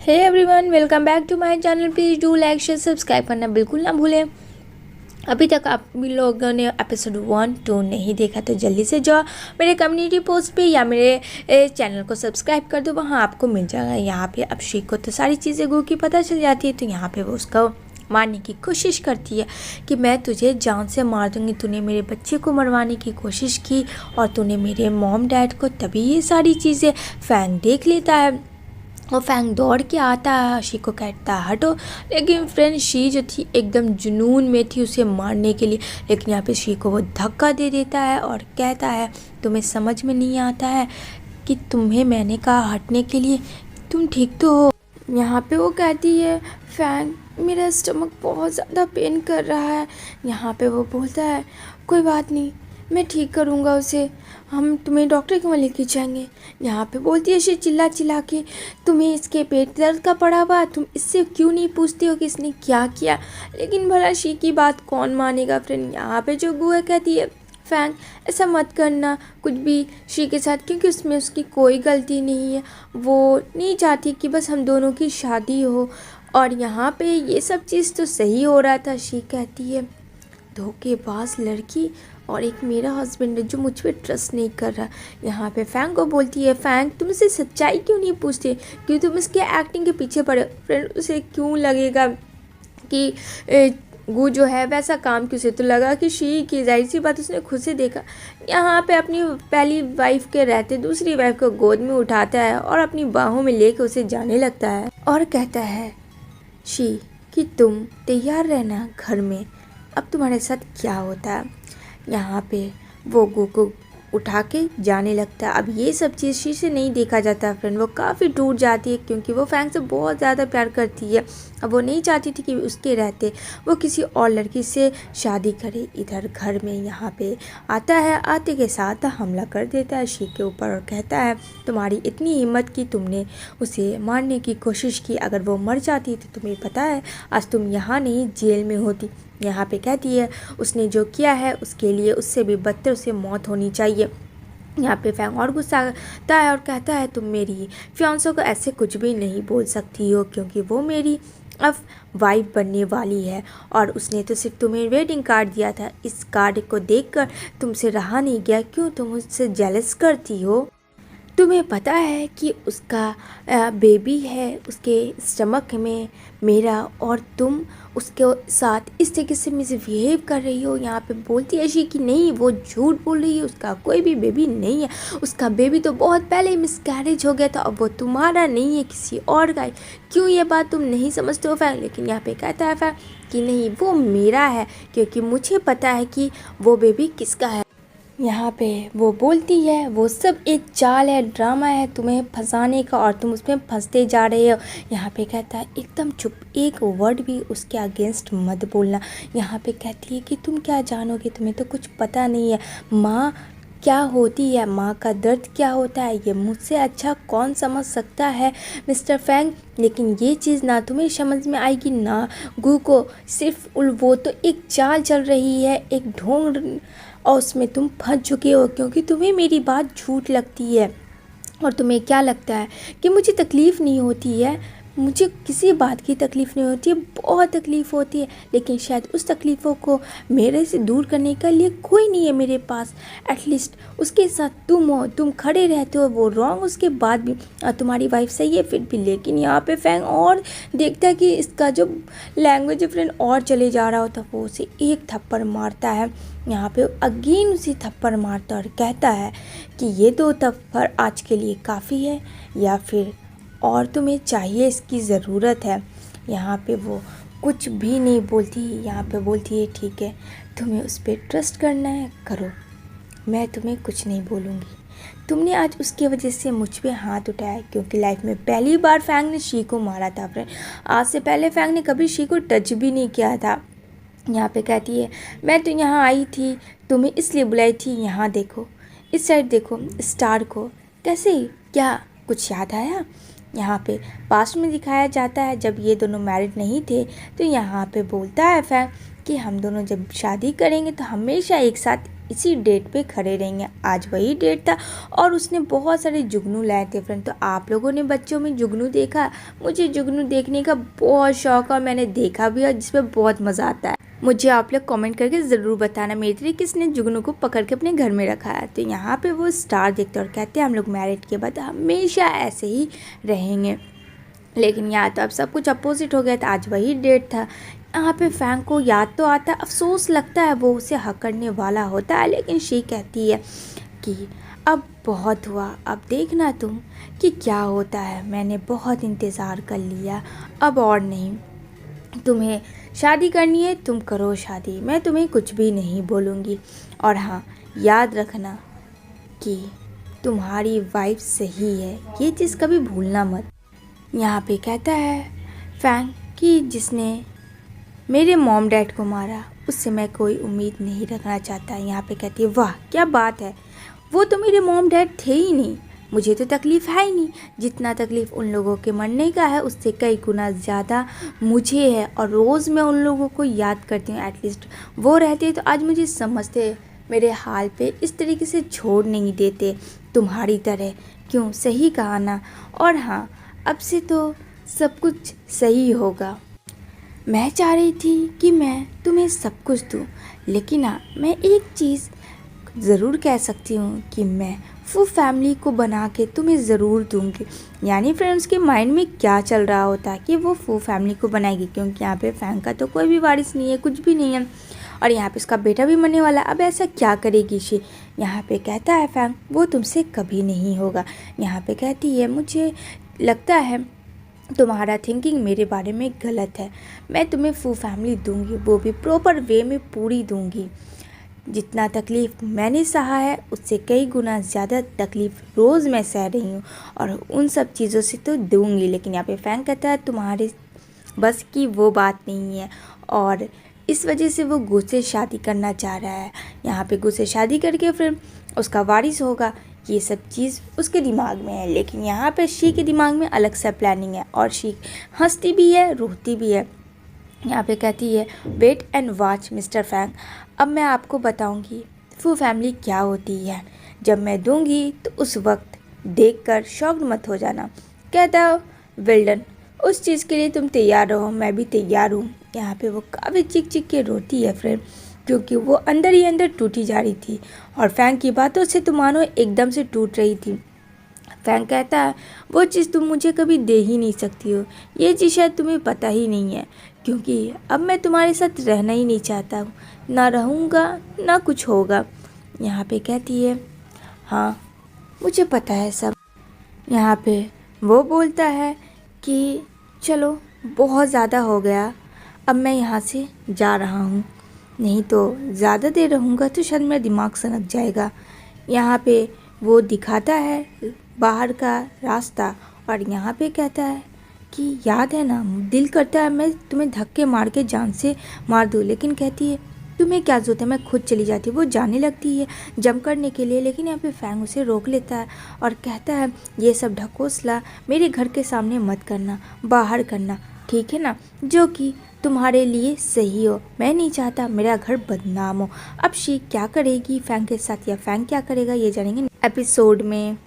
Hey everyone, welcome back to my channel. Please do like share subscribe करना बिल्कुल ना भूलें। अभी तक आप भी लोगों ने एपिसोड 1-2 नहीं देखा तो जल्दी से जाओ मेरे कम्युनिटी पोस्ट पे या मेरे चैनल को सब्सक्राइब कर दो, वहाँ आपको मिल जाएगा। यहाँ पे अब शीख को तो सारी चीज़ें गो की पता चल जाती है, तो यहाँ पे वो उसको मारने की कोशिश करती है कि मैं तुझे जान से मार दूँगी। तूने मेरे बच्चे को मरवाने की कोशिश की और तूने मेरे मॉम डैड को, तभी ये सारी चीज़ें फैंग देख लेता है। और फैंग दौड़ के आता है, शी को कहता है हटो, लेकिन फ्रेंड शी जो थी एकदम जुनून में थी उसे मारने के लिए। लेकिन यहाँ पे शी को वो धक्का दे देता है और कहता है तुम्हें समझ में नहीं आता है कि तुम्हें मैंने कहा हटने के लिए, तुम ठीक तो हो। यहाँ पे वो कहती है फैंग मेरा स्टमक बहुत ज़्यादा पेन कर रहा है। यहाँ पे वो बोलता है कोई बात नहीं, मैं ठीक करूँगा उसे, हम तुम्हें डॉक्टर के वहाँ लेके जाएंगे। यहाँ पे बोलती है शी चिल्ला चिल्ला के तुम्हें इसके पेट दर्द का पड़ा हुआ, तुम इससे क्यों नहीं पूछते हो कि इसने क्या किया। लेकिन भला शी की बात कौन मानेगा फ्रेंड। यहाँ पे जो गुआ कहती है फैंग ऐसा मत करना कुछ भी शी के साथ, क्योंकि उसमें उसकी कोई गलती नहीं है, वो नहीं चाहती कि बस हम दोनों की शादी हो। और यहाँ पे ये सब चीज़ तो सही हो रहा था। शी कहती है धोखेबाज लड़की और एक मेरा हस्बैंड है जो मुझ पर ट्रस्ट नहीं कर रहा। यहाँ पे फैंग को बोलती है फैंग तुम इसे सच्चाई क्यों नहीं पूछते, क्यों तुम इसके एक्टिंग के पीछे पड़े। फ्रेंड उसे क्यों लगेगा कि गु जो है वैसा काम क्यों से, तो लगा कि शी की, जाहिर सी बात उसने खुद से देखा। यहाँ पे अपनी पहली वाइफ के रहते दूसरी वाइफ को गोद में उठाता है और अपनी बाहों में लेकर उसे जाने लगता है और कहता है शी कि तुम तैयार रहना घर में, अब तुम्हारे साथ क्या होता है। यहाँ पे वो गो को उठा के जाने लगता है। अब ये सब चीज़ शी से नहीं देखा जाता फ्रेंड, वो काफ़ी टूट जाती है क्योंकि वो फैंग से बहुत ज़्यादा प्यार करती है। अब वो नहीं चाहती थी कि उसके रहते वो किसी और लड़की से शादी करे। इधर घर में यहाँ पे आता है, आते के साथ हमला कर देता है शी के ऊपर और कहता है तुम्हारी इतनी हिम्मत कि तुमने उसे मारने की कोशिश की, अगर वो मर जाती तो तुम्हें पता है आज तुम यहाँ नहीं जेल में होती। यहाँ पे कहती है उसने जो किया है उसके लिए उससे भी बदतर उसे मौत होनी चाहिए। यहाँ पे फैंग और गुस्सा आता है और कहता है तुम मेरी फियांसो को ऐसे कुछ भी नहीं बोल सकती हो, क्योंकि वो मेरी अब वाइफ बनने वाली है और उसने तो सिर्फ तुम्हें वेडिंग कार्ड दिया था। इस कार्ड को देखकर तुमसे रहा नहीं गया, क्यों तुम उससे जेलस करती हो। तुम्हें पता है कि उसका बेबी है उसके स्टमक में मेरा, और तुम उसके साथ इस तरीके से मिसबिहेव कर रही हो। यहाँ पे बोलती है शी कि नहीं वो झूठ बोल रही है, उसका कोई भी बेबी नहीं है, उसका बेबी तो बहुत पहले ही मिसकैरेज हो गया था, अब वो तुम्हारा नहीं है किसी और का। क्यों ये बात तुम नहीं समझते हो फैंग। लेकिन यहाँ पे कहता है फैंग कि नहीं वो मेरा है, क्योंकि मुझे पता है कि वो बेबी किसका है। यहाँ पे वो बोलती है वो सब एक चाल है, ड्रामा है तुम्हें फंसाने का और तुम उसमें फंसते जा रहे हो। यहाँ पे कहता है एकदम चुप, एक वर्ड भी उसके अगेंस्ट मत बोलना। यहाँ पे कहती है कि तुम क्या जानोगे, तुम्हें तो कुछ पता नहीं है माँ क्या होती है, माँ का दर्द क्या होता है, ये मुझसे अच्छा कौन समझ सकता है मिस्टर फैंग। लेकिन ये चीज़ ना तुम्हें समझ में आएगी ना गु को, सिर्फ वो तो एक चाल चल रही है, एक ढोंग, और उसमें तुम फंस चुके हो क्योंकि तुम्हें मेरी बात झूठ लगती है। और तुम्हें क्या लगता है कि मुझे तकलीफ़ नहीं होती है, मुझे किसी बात की तकलीफ़ नहीं होती है, बहुत तकलीफ़ होती है, लेकिन शायद उस तकलीफ़ों को मेरे से दूर करने के लिए कोई नहीं है मेरे पास। एटलीस्ट उसके साथ तुम हो, तुम खड़े रहते हो, वो रॉन्ग उसके बाद भी, और तुम्हारी वाइफ सही है फिर भी। लेकिन यहाँ पे फैंग और देखता है कि इसका जो लैंग्वेज फ्रेंड और चले जा रहा होता, वो उसे एक थप्पड़ मारता है। यहाँ पे अगेन उसे थप्पड़ मारता और कहता है कि ये 2 थप्पड़ आज के लिए काफ़ी है या फिर और तुम्हें चाहिए, इसकी ज़रूरत है। यहाँ पे वो कुछ भी नहीं बोलती। यहाँ पे बोलती है ठीक है तुम्हें उस पर ट्रस्ट करना है करो, मैं तुम्हें कुछ नहीं बोलूँगी। तुमने आज उसकी वजह से मुझ पे हाथ उठाया, क्योंकि लाइफ में पहली बार फैंग ने शी को मारा था फ्रेंड। आज से पहले फैंग ने कभी शी को टच भी नहीं किया था। यहाँ पे कहती है मैं तो यहाँ आई थी, तुम्हें इसलिए बुलाई थी, यहाँ देखो इस साइड देखो स्टार को, कैसे क्या कुछ याद आया। यहाँ पे पास्ट में दिखाया जाता है जब ये दोनों मैरिड नहीं थे, तो यहाँ पे बोलता है फैंग कि हम दोनों जब शादी करेंगे तो हमेशा एक साथ इसी डेट पे खड़े रहेंगे। आज वही डेट था और उसने बहुत सारे जुगनू लाए थे फ्रेंड। तो आप लोगों ने बच्चों में जुगनू देखा? मुझे जुगनू देखने का बहुत शौक है और मैंने देखा भी है, जिसमें बहुत मज़ा आता है। मुझे आप लोग कमेंट करके ज़रूर बताना मेरी तरह किसने जुगनू को पकड़ के अपने घर में रखा है। तो यहाँ पे वो स्टार देखते और कहते हैं हम लोग मैरिड के बाद हमेशा ऐसे ही रहेंगे। लेकिन यहाँ तो अब सब कुछ अपोजिट हो गया था। आज वही डेट था। यहाँ पे फैंग को याद तो आता है, अफसोस लगता है, वो उसे हक करने वाला होता है, लेकिन शी कहती है कि अब बहुत हुआ, अब देखना तुम कि क्या होता है। मैंने बहुत इंतज़ार कर लिया, अब और नहीं। तुम्हें शादी करनी है तुम करो शादी, मैं तुम्हें कुछ भी नहीं बोलूँगी। और हाँ, याद रखना कि तुम्हारी वाइफ सही है, ये चीज़ कभी भूलना मत। यहाँ पे कहता है फैंग कि जिसने मेरे मॉम डैड को मारा उससे मैं कोई उम्मीद नहीं रखना चाहता। यहाँ पे कहती है वाह क्या बात है, वो तो मेरे मॉम डैड थे ही नहीं, मुझे तो तकलीफ़ है ही नहीं। जितना तकलीफ़ उन लोगों के मरने का है उससे कई गुना ज़्यादा मुझे है। और रोज़ मैं उन लोगों को याद करती हूँ, एटलीस्ट वो रहते तो आज मुझे समझते, मेरे हाल पे इस तरीके से छोड़ नहीं देते तुम्हारी तरह। क्यों, सही कहा ना। और हाँ, अब से तो सब कुछ सही होगा। मैं चाह रही थी कि मैं तुम्हें सब कुछ दूँ, लेकिन हाँ, मैं एक चीज़ ज़रूर कह सकती हूँ कि मैं फुल फैमिली को बना के तुम्हें ज़रूर दूँगी। यानी फ्रेंड्स के माइंड में क्या चल रहा होता है कि वो फुल फैमिली को बनाएगी, क्योंकि यहाँ पे फैंग का तो कोई भी वारिस नहीं है, कुछ भी नहीं है, और यहाँ पे उसका बेटा भी मरने वाला। अब ऐसा क्या करेगी शी। यहाँ पे कहता है फैंग वो तुमसे कभी नहीं होगा। यहाँ पे कहती है मुझे लगता है तुम्हारा थिंकिंग मेरे बारे में गलत है, मैं तुम्हें फुल फैमिली दूंगी, वो भी प्रॉपर वे में पूरी दूंगी। जितना तकलीफ़ मैंने सहा है उससे कई गुना ज़्यादा तकलीफ़ रोज़ मैं सह रही हूँ, और उन सब चीज़ों से तो दूंगी। लेकिन यहाँ पे फैंग कहता है तुम्हारे बस की वो बात नहीं है, और इस वजह से वो गुस्से शादी करना चाह रहा है। यहाँ पे गुस्से शादी करके फिर उसका वारिस होगा, ये सब चीज़ उसके दिमाग में है। लेकिन यहाँ पे शी के दिमाग में अलग सा प्लानिंग है, और शी हंसती भी है रोती भी है। यहाँ पे कहती है wait and watch Mister Fang, अब मैं आपको बताऊँगी फुल फैमिली क्या होती है। जब मैं दूँगी तो उस वक्त देखकर शॉक्ड मत हो जाना। कहता हो वेल डन, उस चीज़ के लिए तुम तैयार रहो, मैं भी तैयार हूँ। यहाँ पे वो काफ़ी चिक चिक के रोती है फ्रेंड, क्योंकि वो अंदर ही अंदर टूटी जा रही थी, और फैंग की बातों से तो मानो एकदम से टूट रही थी। फैंग कहता है वो चीज़ तुम मुझे कभी दे ही नहीं सकती हो, ये चीज़ शायद तुम्हें पता ही नहीं है, क्योंकि अब मैं तुम्हारे साथ रहना ही नहीं चाहता हूँ, ना रहूँगा ना कुछ होगा। यहाँ पे कहती है हाँ मुझे पता है सब। यहाँ पे वो बोलता है कि चलो बहुत ज़्यादा हो गया, अब मैं यहाँ से जा रहा हूँ, नहीं तो ज़्यादा देर रहूँगा तो शायद मेरा दिमाग सनक जाएगा। यहाँ पे वो दिखाता है बाहर का रास्ता, और यहाँ पे कहता है कि याद है ना, दिल करता है मैं तुम्हें धक्के मार के जान से मार दूँ, लेकिन कहती है तुम्हें क्या जरूरत है, मैं खुद चली जाती हूँ। वो जाने लगती है जंप करने के लिए, लेकिन यहाँ पे फैंग उसे रोक लेता है और कहता है ये सब ढकोसला मेरे घर के सामने मत करना, बाहर करना, ठीक है ना, जो कि तुम्हारे लिए सही हो। मैं नहीं चाहता मेरा घर बदनाम हो। अब शी क्या करेगी फैंग के साथ, या फैंग क्या करेगा, ये जानेंगे एपिसोड में।